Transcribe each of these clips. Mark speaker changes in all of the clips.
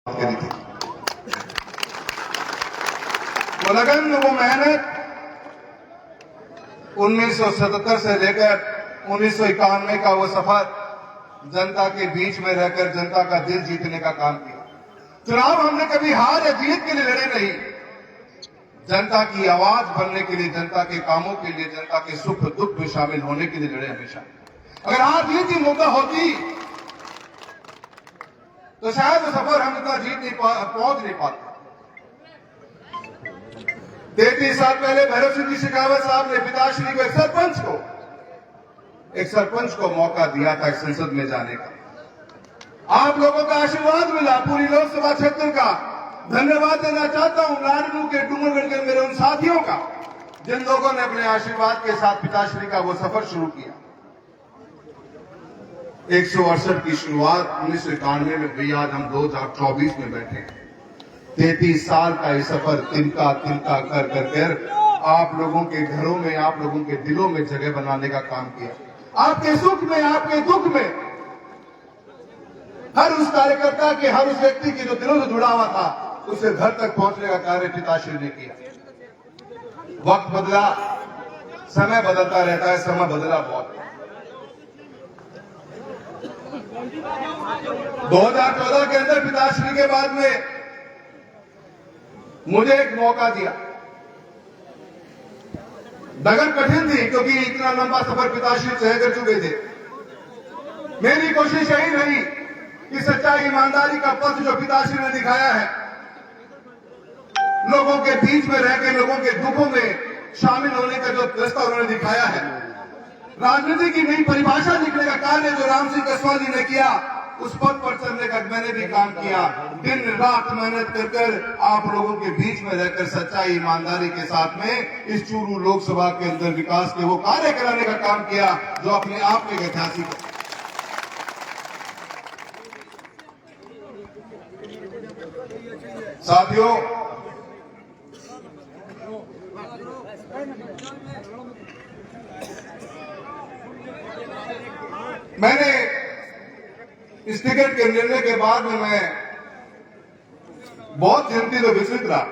Speaker 1: करी थी। वो लगन, वो मेहनत 1977 से लेकर 1991 का वो सफर, जनता के बीच में रहकर जनता का दिल जीतने का काम किया। चुनाव हमने कभी हार या जीत के लिए लड़े नहीं, जनता की आवाज बनने के लिए, जनता के कामों के लिए, जनता के सुख दुख में शामिल होने के लिए लड़े हमेशा। अगर हार जीत की मौका होती तो शायद वो सफर हम इतना पहुंच नहीं पाते। 33 साल पहले भैरव सिंह जी शेखावत साहब ने पिताश्री को, एक सरपंच को मौका दिया था संसद में जाने का। आप लोगों का आशीर्वाद मिला, पूरी लोकसभा क्षेत्र का धन्यवाद देना चाहता हूं लाडनू के, डूंगरगढ़ के मेरे उन साथियों का, जिन लोगों ने अपने आशीर्वाद के साथ पिताश्री का वो सफर शुरू किया। 168 की शुरुआत 1991 में हुई, आज हम 2024 में बैठे हैं। 33 साल का ये सफर तिनका तिनका कर कर कर आप लोगों के घरों में, आप लोगों के दिलों में जगह बनाने का काम किया। आपके सुख में, आपके दुख में, हर उस कार्यकर्ता के, हर उस व्यक्ति के जो दिलों से जुड़ा हुआ था, उसे घर तक पहुंचने का कार्य पिताश्री ने किया। वक्त बदला, समय बदलता रहता है, समय बदला बहुत। 2014 के अंदर पिताश्री के बाद में मुझे एक मौका दिया। डगर कठिन थी क्योंकि इतना लंबा सफर पिताश्री तय कर चुके थे। मेरी कोशिश यही रही कि सच्चाई ईमानदारी का पथ जो पिताश्री ने दिखाया है, लोगों के बीच में रहकर लोगों के दुखों में शामिल होने का जो रास्ता उन्होंने दिखाया है, राजनीति की नई परिभाषा लिखने का कार्य जो राम सिंह कसवाल जी ने किया, उस पद पर चलने का मैंने भी काम किया। दिन रात मेहनत कर कर आप लोगों के बीच में रहकर सच्चाई ईमानदारी के साथ में इस चूरू लोकसभा के अंदर विकास के वो कार्य कराने का काम किया जो अपने आप में ऐतिहासिक है। साथियों, मैंने इस टिकट के निर्णय के बाद में मैं बहुत चिंतित और विचलित रहा,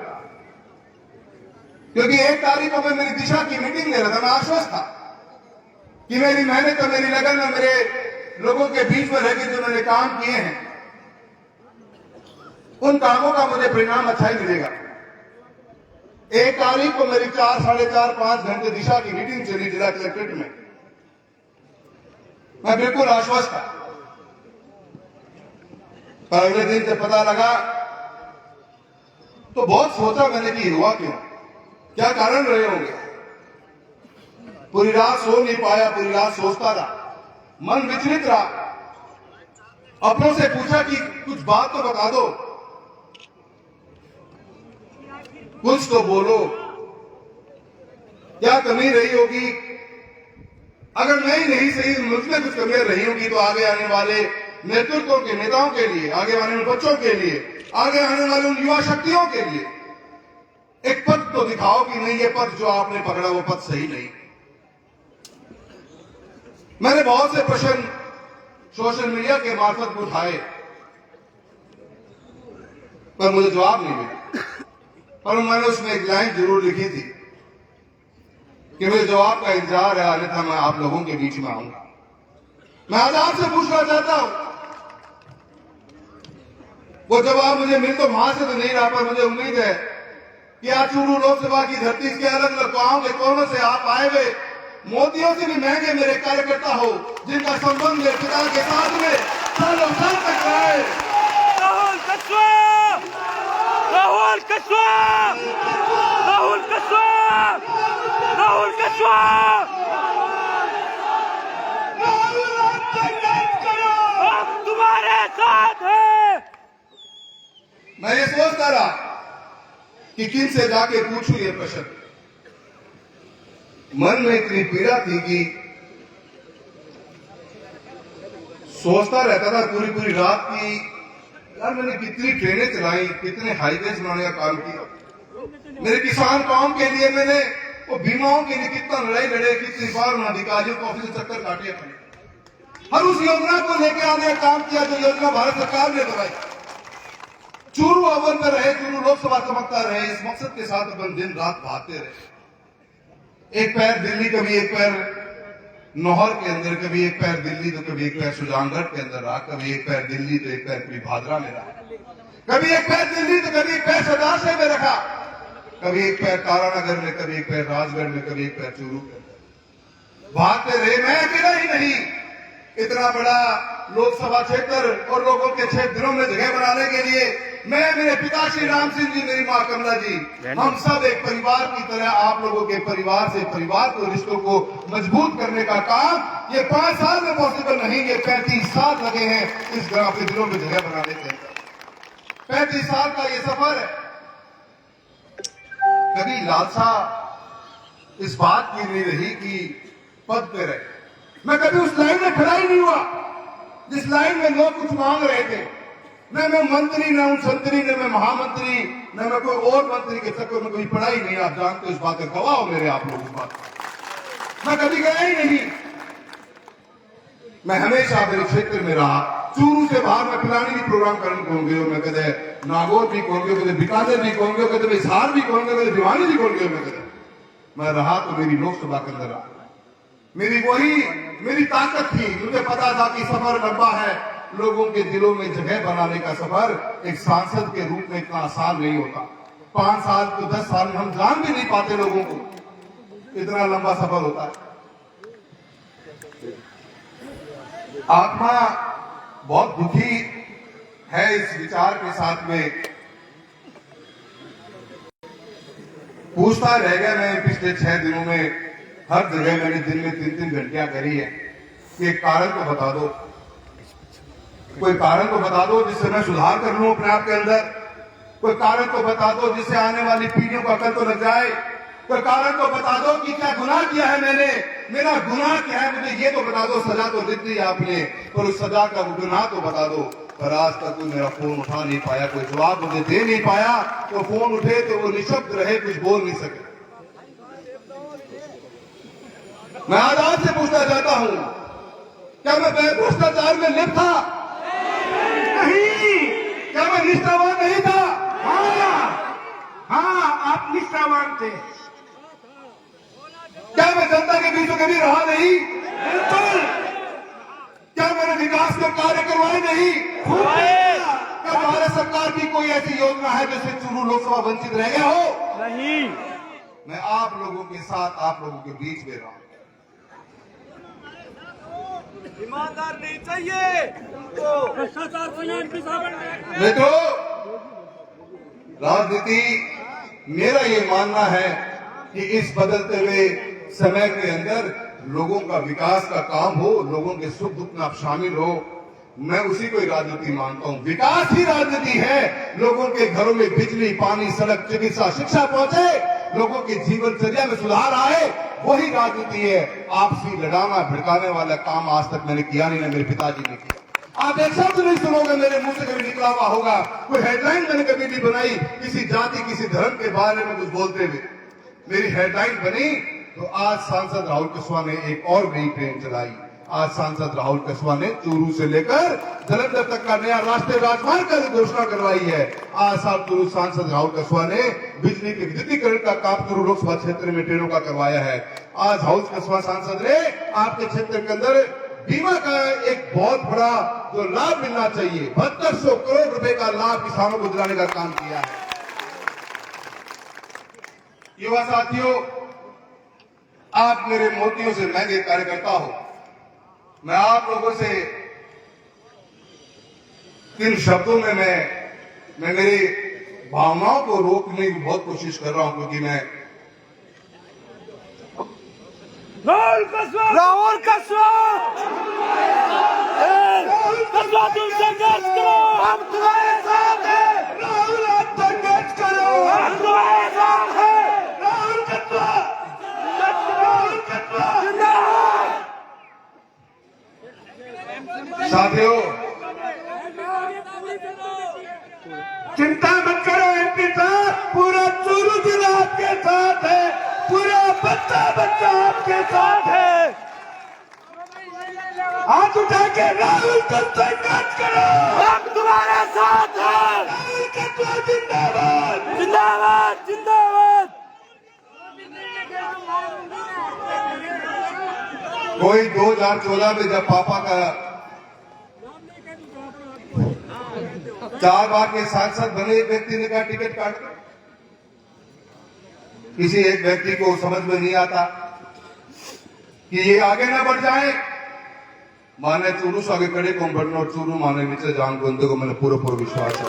Speaker 1: क्योंकि 1 तारीख को मैं मेरी दिशा की मीटिंग ले रहा था। मैं आश्वस्त था कि मेरी मेहनत और मेरी लगन और मेरे लोगों के बीच में रहकर जो मैंने काम किए हैं, उन कामों का मुझे परिणाम अच्छा ही मिलेगा। 1 तारीख को मेरी 4, साढ़े 4, 5 घंटे दिशा की मीटिंग चली जिला कलेक्ट्रेट में। मैं बिल्कुल आश्वस्त था, पर अगले दिन जब पता लगा तो बहुत सोचा मैंने कि हुआ क्यों, क्या कारण रहे होंगे। पूरी रात सो नहीं पाया, पूरी रात सोचता रहा, मन विचलित रहा। अपनों से पूछा कि कुछ बात तो बता दो, कुछ तो बोलो, क्या कमी रही होगी। अगर मैं ही नहीं सही, मुझ में कुछ कमियां रही होगी तो आगे आने वाले नेतृत्व के नेताओं के लिए, आगे आने वाले बच्चों के लिए, आगे आने वाले उन युवा शक्तियों के लिए एक पथ तो दिखाओ कि नहीं, ये पथ जो आपने पकड़ा वो पथ सही नहीं। मैंने बहुत से प्रश्न सोशल मीडिया के मार्फत उठाए, पर मुझे जवाब नहीं मिला। पर मैंने उसमें एक लाइन जरूर लिखी थी कि मुझे जवाब का इंतजार है, अन्यथा मैं आप लोगों के बीच में आऊंगा। मैं आज आपसे पूछना चाहता हूं, वो जवाब मुझे मिल तो वहां से तो नहीं रहा, पर मुझे उम्मीद है कि आज चूरू लोकसभा की धरती के अलग अलग गांव के कोनों से आप आए हुए मोतियों से भी महंगे मेरे कार्यकर्ता हो, जिनका संबंध मेरे पिता के साथ में सालों साल तक रहा है।
Speaker 2: राहुल कस्वा, राहुल कस्वा, राहुल कस्वा, राहुल कस्वा, हम तुम्हारे साथ हैं।
Speaker 1: मैं ये सोचता रहा कि किन से जाके पूछूं ये प्रश्न। मन में इतनी पीड़ा थी कि सोचता रहता था पूरी पूरी रात की, यार मैंने कितनी ट्रेनें चलाई, कितने हाईवे बनाने का काम किया, मेरे किसान कौम के लिए मैंने वो बीमाओं के लिए कितना लड़ाई लड़े, कितनी बार उन अधिकारियों को ऑफिस चक्कर काटे अपने, हर उस योजना को लेकर आने का काम किया जो योजना भारत सरकार ने बनाई। चूरू अव्वल में रहे, चूरू लोकसभा चमकता रहे, इस मकसद के साथ अपन दिन रात भागते रहे। एक पैर दिल्ली, कभी एक पैर नौहर के अंदर, कभी एक पैर दिल्ली तो कभी एक पैर सुजानगढ़ के अंदर रहा, कभी एक पैर दिल्ली तो एक पैर कभी भादरा में रहा, कभी एक पैर दिल्ली तो कभी एक पैर सदाशय में रखा, कभी एक पैर तारानगर में, कभी एक पैर राजगढ़ में, कभी एक पैर चूरू के अंदर भागते रहे। मैं अकेला ही नहीं, इतना बड़ा लोकसभा क्षेत्र और लोगों के 6 दिनों में जगह बनाने के लिए मैं, मेरे पिता श्री राम सिंह जी, मेरी मां कमला जी, हम सब एक परिवार की तरह आप लोगों के परिवार से परिवार को, रिश्तों को मजबूत करने का काम ये 5 साल में पॉसिबल नहीं, ये 35 साल लगे हैं इस ग्राम के दिनों में जगह बनाने के अंदर। 35 साल का ये सफर है। कभी लालसा इस बात की नहीं रही कि पद पे रहे। मैं कभी उस लाइन में खड़ा ही नहीं हुआ जिस लाइन में लोग कुछ मांग रहे थे। न मैं मंत्री, न हूं संतरी, न मैं महामंत्री, न मैं कोई और मंत्री के चक्कर में कोई पढ़ा ही नहीं। आप जानते हो इस बात का गवाह हो मेरे आप लोग इस बात। मैं कभी गया ही नहीं। मैं हमेशा मेरे क्षेत्र में रहा। चूरू से बाहर मैं पिलानी भी प्रोग्राम करने कौन गयो, मैं कदे नागौर भी कौन गयो, कदे बीकानेर भी कौन गयो, कदे हिसार भी कौन गयो, कदे भिवानी भी कौन गयो। मैं रहा तो मेरी लोकसभा के अंदर रहा। मेरी ताकत थी। मुझे पता था कि सफर लंबा है, लोगों के दिलों में जगह बनाने का सफर एक सांसद के रूप में इतना आसान नहीं होता। 5 साल तो 10 साल में हम जान भी नहीं पाते लोगों को, इतना लंबा सफर होता है। आत्मा बहुत दुखी है इस विचार के साथ में। पूछता रह गया मैं पिछले 6 दिनों में, हर जगह मैंने दिन में 3-3 घंटियां करी है कि एक कारण को बता दो, कोई कारण को बता दो जिससे मैं सुधार कर लूं अपने आप के अंदर, कोई कारण को बता दो जिससे आने वाली पीढ़ियों का अकल तो लग जाए, कोई कारण को बता दो कि क्या गुनाह किया है मैंने, मेरा गुनाह क्या है, मुझे ये तो बता दो। सजा तो लिख दी आपने, पर उस सजा का गुनाह तो बता दो। पर आज तक कोई मेरा फोन उठा नहीं पाया, कोई जवाब मुझे दे नहीं पाया। तो फोन उठे तो वो निशब्द रहे, कुछ बोल नहीं सके। मैं आज आपसे पूछना चाहता हूं, क्या मैं भ्रष्टाचार में लिप्त था?
Speaker 3: नहीं।
Speaker 1: क्या मैं निष्ठावान नहीं था?
Speaker 3: हाँ, आप निष्ठावान थे।
Speaker 1: क्या मैं जनता के बीच में कभी रहा नहीं?
Speaker 3: बिल्कुल।
Speaker 1: क्या मैंने विकास के कार्य करवाए नहीं? क्या भारत सरकार की कोई ऐसी योजना है जिससे चूरू लोकसभा वंचित रह गया हो?
Speaker 2: नहीं।
Speaker 1: मैं आप लोगों के साथ, आप लोगों के बीच में रहा।
Speaker 2: ईमानदार नहीं चाहिए उनको। भ्रष्टाचार
Speaker 1: मित्रों, राजनीति, मेरा ये मानना है कि इस बदलते हुए समय के अंदर लोगों का विकास का काम हो, लोगों के सुख दुख में आप शामिल हो, मैं उसी को ही राजनीति मानता हूं। विकास ही राजनीति है। लोगों के घरों में बिजली, पानी, सड़क, चिकित्सा, शिक्षा पहुंचे, लोगों के जीवनचर्या में सुधार आए, वही राजनीति है। आपसी लड़ाना भड़काने वाला काम आज तक मैंने किया नहीं, मेरे पिताजी ने किया। आप एक शब्द नहीं सुनोगे मेरे मुंह से कभी निकला हुआ होगा, कोई हेडलाइन मैंने कभी नहीं बनाई किसी जाति, किसी धर्म के बारे में कुछ बोलते हुए। मेरी हेडलाइन बनी तो आज सांसद राहुल कस्वां ने एक और नई ट्रेन चलाई। आज सांसद राहुल कस्वां ने चूरू से लेकर जलंधर तक का नया राष्ट्रीय राजमार्ग की घोषणा करवाई है। आज साल चूरू सांसद राहुल कस्वां ने बिजली के विद्युतीकरण का काम चूरू लोकसभा क्षेत्र में ट्रेनों का करवाया है। आज राहुल कस्वां सांसद ने आपके क्षेत्र के अंदर बीमा का एक बहुत बड़ा जो लाभ मिलना चाहिए, 7200 करोड़ रुपए का लाभ किसानों को दिलाने का काम किया है। युवा साथियों, आप मेरे मोतियों से महंगे कार्यकर्ता हो। मैं आप लोगों से 3 शब्दों में मैं मेरी भावनाओं को रोकने की बहुत कोशिश कर रहा हूं, क्योंकि मैं
Speaker 2: राहुल कस्वां तुम संघर्ष करो, हम तुम्हारे साथ हैं।
Speaker 3: राहुल, आप संघर्ष करो,
Speaker 2: हम तुम्हारे साथ हैं।
Speaker 3: राहुल कस्वां
Speaker 2: जिंदाबाद।
Speaker 1: साथियों,
Speaker 3: चिंता मत करो एमपी साहब, पूरा चूरू जिला आपके साथ है, पूरा बच्चा आपके साथ है। हाथ उठा के राहुल को संघर्ष करो,
Speaker 2: हम तुम्हारे साथ हैं।
Speaker 3: राहुल कस्वा जिंदाबाद।
Speaker 2: जिंदाबाद जिंदाबाद।
Speaker 1: कोई 2014 में जब पापा का 4 बार के सांसद बने एक व्यक्ति ने कहा टिकट काट दो। किसी एक व्यक्ति को समझ में नहीं आता कि ये आगे ना बढ़ जाए। माने चूरू से आगे कड़े को बढ़ना और चूरू माने नीचे जान बंदे को मैंने पूरा विश्वास है।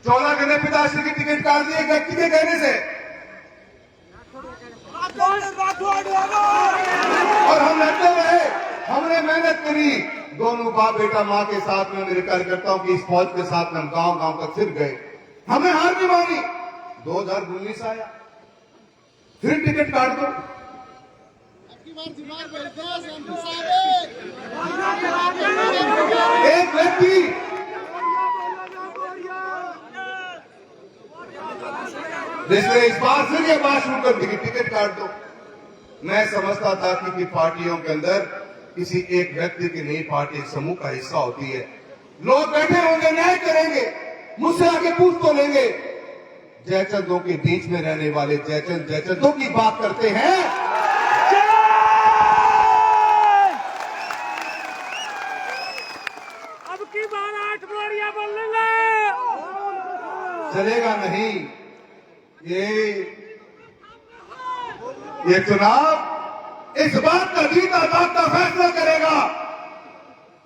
Speaker 1: 14 गने पिताश्री की टिकट काट दी एक व्यक्ति के कहने से, और हम लड़ते रहे, हमने मेहनत करी। दोनों बाप बेटा मां के साथ में मेरे कार्यकर्ताओं की इस फौज के साथ में हम गांव गांव तक फिर गए। हमने हार नहीं मानी। 2019 आया, फिर टिकट काट दो। एक व्यक्ति जिसने इस बार फिर ये बात शुरू कर दी कि टिकट काट दो। मैं समझता था कि पार्टियों के अंदर किसी एक व्यक्ति की नहीं, पार्टी एक समूह का हिस्सा होती है। लोग बैठे होंगे, न्याय करेंगे, मुझसे आगे पूछ तो लेंगे। जयचंदों के बीच में रहने वाले जयचंदों की बात करते हैं।
Speaker 2: अब की बार 8 बोरियां बोलेंगे।
Speaker 1: चलेगा नहीं। ये चुनाव इस बात का जीता जागता फैसला करेगा।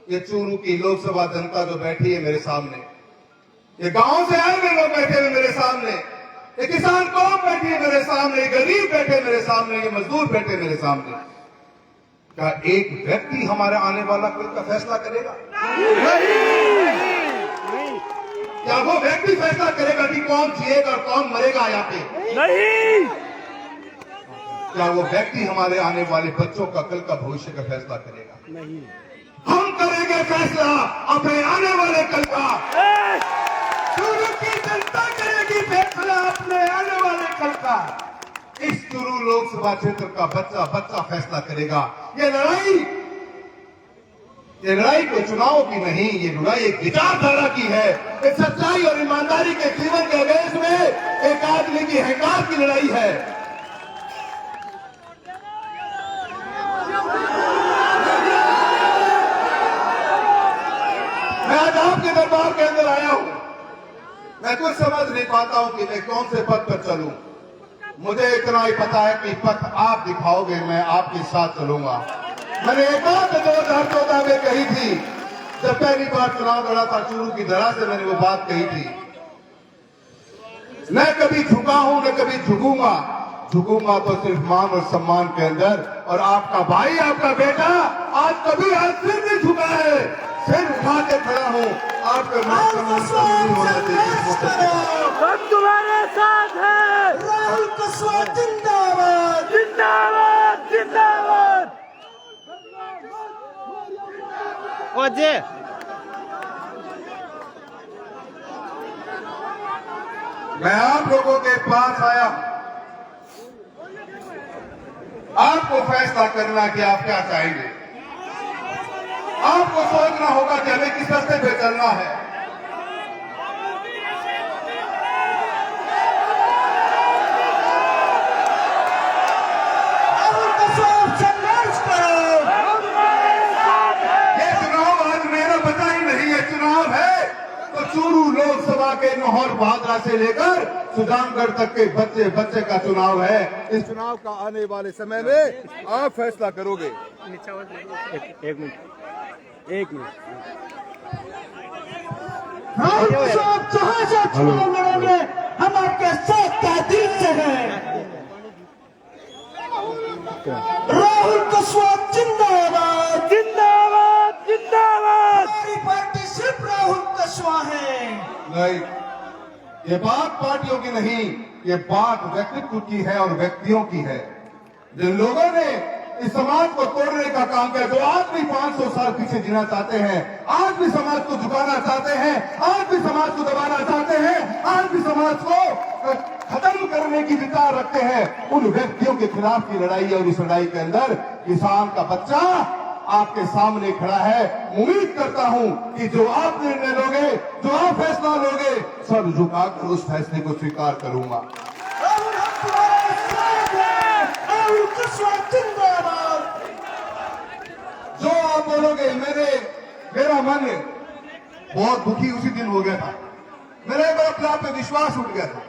Speaker 1: ये चूरू की लोकसभा जनता जो बैठी है मेरे सामने, ये गांव से आए हुए लोग बैठे हुए मेरे सामने, ये किसान कौम बैठी है मेरे सामने, ये गरीब बैठे मेरे सामने, ये मजदूर बैठे मेरे सामने। क्या एक व्यक्ति हमारे आने वाला कल का फैसला करेगा? क्या वो व्यक्ति फैसला करेगा कि कौन जिएगा और कौन मरेगा यहाँ पे?
Speaker 2: नहीं।
Speaker 1: क्या वो व्यक्ति हमारे आने वाले बच्चों का कल का भविष्य का फैसला करेगा?
Speaker 2: नहीं।
Speaker 1: हम करेंगे फैसला अपने आने वाले कल का।
Speaker 3: चूरू की जनता करेगी फैसला अपने आने वाले कल का।
Speaker 1: इस चूरू लोकसभा क्षेत्र का बच्चा फैसला करेगा। ये लड़ाई कोई चुनाव की नहीं, ये लड़ाई एक विचारधारा की है। एक सच्चाई और ईमानदारी के जीवन के अगेंस्ट में एक आदमी की अहंकार की लड़ाई है। मैं आज आपके दरबार के अंदर आया हूं। मैं कुछ समझ नहीं पाता हूं कि मैं कौन से पथ पर चलूं। मुझे इतना ही पता है कि पथ आप दिखाओगे, मैं आपके साथ चलूंगा। मैंने एक बात 2014 में कही थी, जब पहली बार चुनाव लड़ा था चूरू की धरा से, मैंने वो बात कही थी, न कभी झुका हूं न कभी झुकूंगा। झुकूंगा तो सिर्फ मान और सम्मान के अंदर। और आपका भाई, आपका बेटा आज कभी आज सिर नहीं झुका है, सिर उठा के खड़ा हूं। आपका
Speaker 2: हम तुम्हारे साथ हैं।
Speaker 3: राहुल कस्वा जिंदाबाद।
Speaker 2: जिंदाबाद जिंदाबाद।
Speaker 1: मैं आप लोगों के पास आया, आपको फैसला करना कि आप क्या चाहेंगे। आपको सोचना होगा कि हमें किस रास्ते पे चलना है।
Speaker 3: संघर्ष करो।
Speaker 1: ये चुनाव आज मेरा बचा ही नहीं, ये चुनाव है तो चूरू लोकसभा के नौहर बहादरा से लेकर सुजानगढ़ तक के बच्चे का चुनाव है। इस चुनाव का आने वाले समय में आप फैसला करोगे।
Speaker 2: एक मिनट।
Speaker 3: राहुल कस्वा जहां से चुनाव लड़ेंगे, हम आपके साथ दिल से हैं। राहुल कस्वा जिंदाबाद।
Speaker 2: जिंदाबाद जिंदाबाद।
Speaker 3: हमारी पार्टी सिर्फ राहुल कस्वा है।
Speaker 1: नहीं, ये बात पार्टियों की नहीं, ये बात व्यक्तित्व की है और व्यक्तियों की है। जिन लोगों ने इस समाज को तोड़ने का काम किया, जो आज भी 500 साल पीछे जीना चाहते हैं, आज भी समाज को झुकाना चाहते हैं, आज भी समाज को दबाना चाहते हैं, आज भी समाज को खत्म करने की विचार रखते हैं, उन व्यक्तियों के खिलाफ की लड़ाई है। और इस लड़ाई के अंदर किसान का बच्चा आपके सामने खड़ा है। उम्मीद करता हूं कि जो आप निर्णय लोगे, जो आप फैसला लोगे, सब झुकाकर उस फैसले को स्वीकार करूंगा।
Speaker 3: राहुल हम तुम्हारे साथ हैं। राहुल कस्वा जिंदाबाद।
Speaker 1: जो आप बोलोगे, मेरा मन बहुत दुखी उसी दिन हो गया था। मेरा एक बार अपने आप पे विश्वास उठ गया था।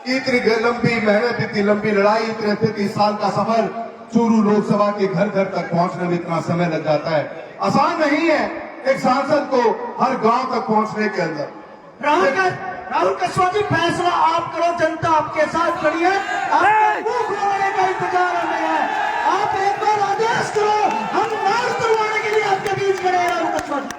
Speaker 1: इतनी लंबी मेहनत, इतनी लंबी लड़ाई, इतने 33 साल का सफर, चूरू लोकसभा के घर घर तक पहुंचने में इतना समय लग जाता है। आसान नहीं है एक सांसद को हर गांव तक पहुंचने के अंदर।
Speaker 3: राहुल कस्वा जी, फैसला आप करो, जनता आपके साथ खड़ी है। आपको मुंह खुलवाने का इंतजार हमें है। आप एक बार आदेश करो, हम मार करवाने के लिए आपके बीच खड़े हैं। राहुल कस्वा जी,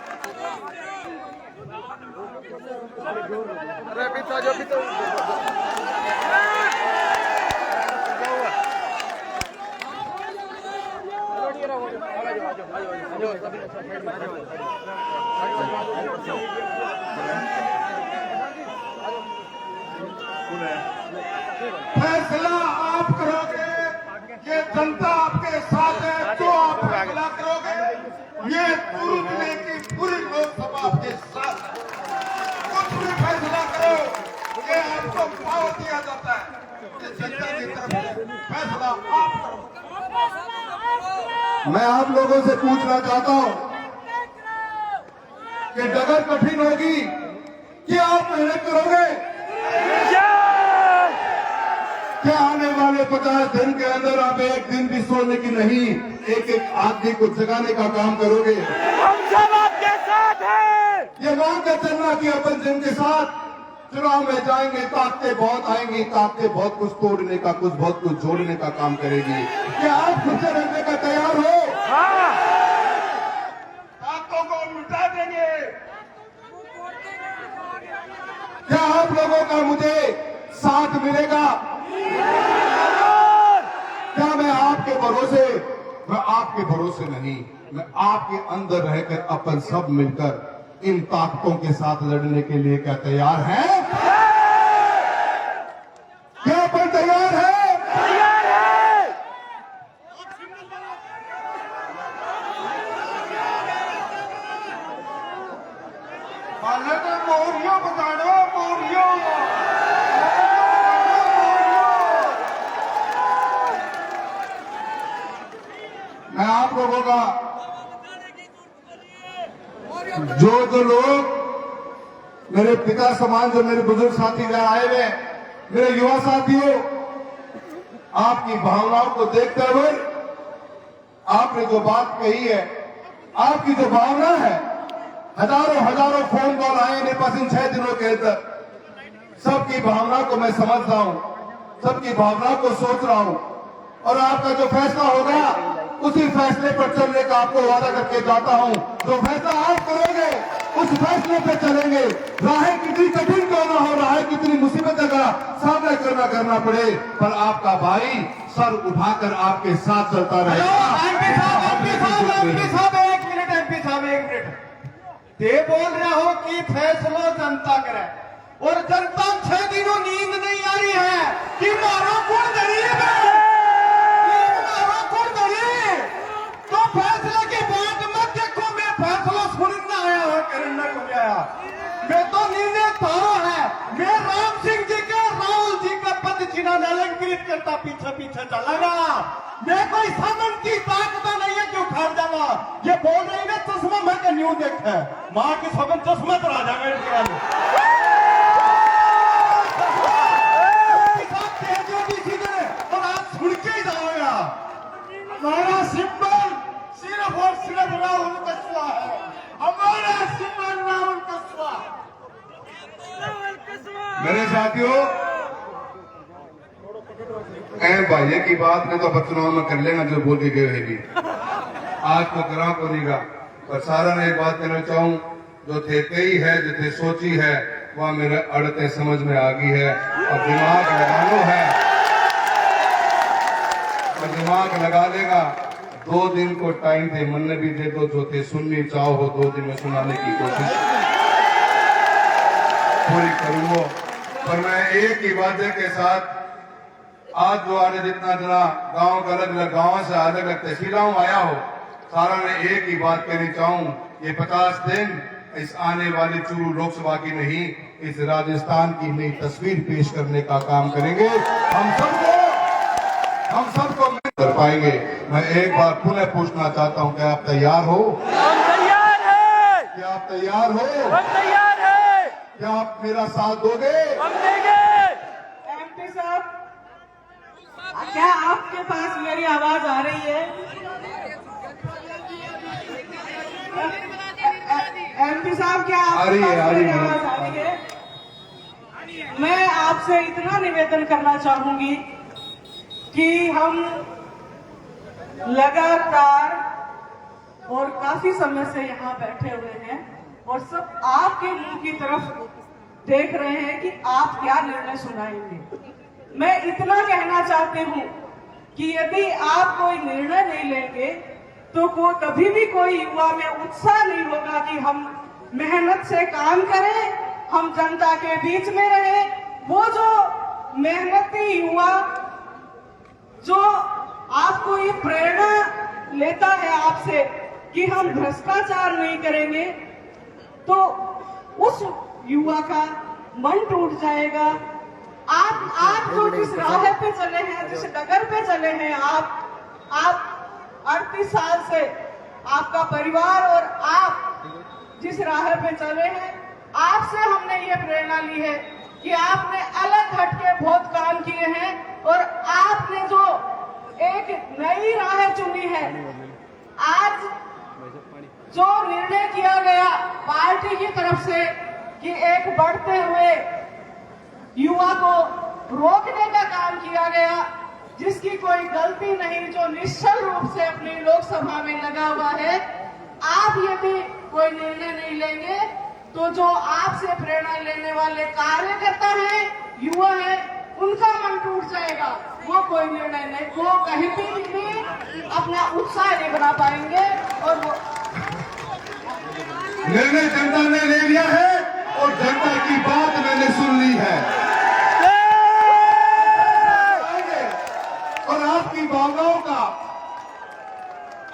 Speaker 3: फैसला आप करोगे, ये जनता आपके साथ है। जो आप फैसला करोगे, ये चूरू जिले की पूरी लोकसभा आपके साथ है। कुछ भी फैसला करो, ये आपको पावर दिया जाता है। ये जनता की तरफ से फैसला आप करो।
Speaker 1: मैं आप लोगों से पूछना चाहता हूं कि डगर कठिन होगी कि आप मेहनत करोगे? क्या आने वाले 50 दिन के अंदर आप एक दिन भी सोने की नहीं, एक एक आदमी को जगाने का काम करोगे?
Speaker 2: हम सब आपके साथ हैं।
Speaker 1: ये मान कर चलना कि अपन जिनके साथ चुनाव में जाएंगे, ताकतें बहुत आएंगी, ताकतें बहुत कुछ तोड़ने का, कुछ बहुत कुछ जोड़ने का काम करेगी। क्या आप खुद से रहने का तैयार हो?
Speaker 3: ताकतों को मिटा देंगे।
Speaker 1: क्या आप लोगों का मुझे साथ मिलेगा? क्या मैं आपके भरोसे नहीं, मैं आपके अंदर रहकर अपन सब मिलकर इन ताकतों के साथ लड़ने के लिए क्या तैयार हैं? क्या अपन तैयार है?
Speaker 3: पहले तो मोरियों बता दो, मोरियों।
Speaker 1: मैं आप लोगों का जो लोग मेरे पिता समान, जो मेरे बुजुर्ग साथी यहाँ आए हुए, मेरे युवा साथियों, आपकी भावनाओं को देखते हुए आपने जो बात कही है, आपकी जो भावना है, हजारों फोन कॉल आए मेरे पास इन 6 दिनों के अंदर। सबकी भावना को मैं समझ रहा हूं, सबकी भावना को सोच रहा हूं, और आपका जो फैसला होगा उसी फैसले पर चलने का आपको वादा करके जाता हूं। जो फैसला आप करोगे उस फैसले पे चलेंगे। राहें कितनी कठिन क्यों ना हो, राहें कितनी मुसीबतों का सामना करना पड़े, पर आपका भाई सर उठाकर आपके साथ चलता रहेगा।
Speaker 3: एमपी साहब एक मिनट। ये बोल रहे हो कि फैसला जनता करे, और जनता 6 दिनों नींद नहीं आ रही है कि मारो कौन गरीब है, मारो कौन गरीब। तो फैसले के बाद मत देखो, मैं फैसला सुनना आया है, करने को आया। मैं तो नींदे तारो है। मैं राम सिंह जी के, राहुल जी का पद छिनाने अलंकृत करता पीछे चलेगा। मैं कोई सामन की ताकत नहीं है जो खा जावा। ये बोल रही है चश्मा मैं का न्यू देखा है, माँ के सबन चश्मा तो आ जाएगा। और आप सुन के ही जाओगा। हमारा सिंबल सिर्फ और सिर्फ राहुल कस्वा है। हमारा सिंबल राहुल कस्वा।
Speaker 1: मेरे साथियों, भाई की बात ने तो अब चुनाव में कर लेना जो बोल के गए रहेगी। आज तो करा को देगा, पर सारा ने एक बात कहना चाहूं, जो थे कई है, जो थे सोची है, वह मेरे अड़ते समझ में आ गई है। और दिमाग लगानो है, और दिमाग लगा लेगा। 2 दिन को टाइम थे, मन ने भी दे दो, जो थे सुननी चाहो हो 2 दिन में सुनाने की कोशिश पूरी करूंगा। पर मैं एक ही वादे के साथ, आज जो आने जितना जना गांव का अलग अलग गांव से अलग अलग तहसीलों आया हो, सारा मैं एक ही बात कहनी चाहूं, ये 50 दिन इस आने वाली चूरू लोकसभा की नहीं, इस राजस्थान की नई तस्वीर पेश करने का काम करेंगे। हम सबको कर पाएंगे। मैं एक बार पुनः पूछना चाहता हूं, क्या आप तैयार हो?
Speaker 2: हम तैयार हैं।
Speaker 1: क्या आप तैयार हो?
Speaker 2: हम तैयार हैं।
Speaker 1: क्या आप मेरा साथ दोगे?
Speaker 2: हम देंगे।
Speaker 4: एमपी साहब, क्या आपके पास मेरी आवाज आ रही है? एमपी साहब, क्या
Speaker 1: आ रही
Speaker 4: आपके
Speaker 1: है,
Speaker 4: पास
Speaker 1: आ रही
Speaker 4: मेरी
Speaker 1: है।
Speaker 4: आवाज आ रही है? मैं आपसे इतना निवेदन करना चाहूंगी कि हम लगातार और काफी समय से यहाँ बैठे हुए हैं और सब आपके मुंह की तरफ देख रहे हैं कि आप क्या निर्णय सुनाएंगे। मैं इतना कहना चाहती हूँ कि यदि आप कोई निर्णय नहीं लेंगे तो कभी भी कोई युवा में उत्साह नहीं होगा कि हम मेहनत से काम करें, हम जनता के बीच में रहें। वो जो मेहनती युवा जो आपको ये प्रेरणा लेता है आपसे कि हम भ्रष्टाचार नहीं करेंगे, तो उस युवा का मन टूट जाएगा। आप जो जिस राह पे चले हैं, जिस डगर पे चले हैं, आप 38 साल से आपका परिवार और आप जिस राह पे चले हैं, आपसे हमने ये प्रेरणा ली है कि आपने अलग हटके बहुत काम किए हैं और आपने जो एक नई राह चुनी है। आज जो निर्णय किया गया पार्टी की तरफ से कि एक बढ़ते हुए युवा को रोकने का काम किया गया, जिसकी कोई गलती नहीं, जो निश्चल रूप से अपनी लोकसभा में लगा हुआ है, आप यदि कोई निर्णय नहीं लेंगे तो जो आपसे प्रेरणा लेने वाले कार्यकर्ता हैं, युवा हैं, उनका मन टूट जाएगा। वो कोई निर्णय नहीं, वो कहीं भी अपना उत्साह नहीं बना पाएंगे। और वो
Speaker 1: निर्णय जनता ने ले लिया है और जनता की बात मैंने सुन ली है और आपकी भावनाओं का,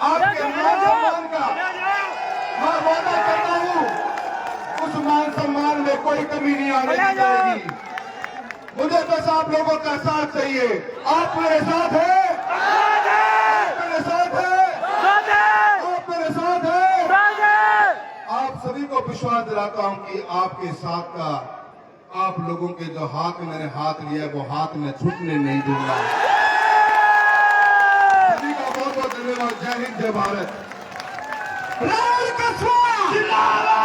Speaker 1: आपके मान सम्मान का मैं वादा करता हूं, उस मान सम्मान में कोई कमी नहीं आने दी जाएगी। मुझे बस आप लोगों का साथ चाहिए। आप मेरे साथ हैं? आप मेरे साथ हैं? आप मेरे साथ हैं? आप सभी को विश्वास दिलाता हूं कि आपके साथ का, आप लोगों के जो हाथ में मैंने हाथ लिया है, वो हाथ में छूटने नहीं दूंगा। सभी का बहुत बहुत धन्यवाद। जय हिंद, जय भारत।
Speaker 3: राहुल कस्वा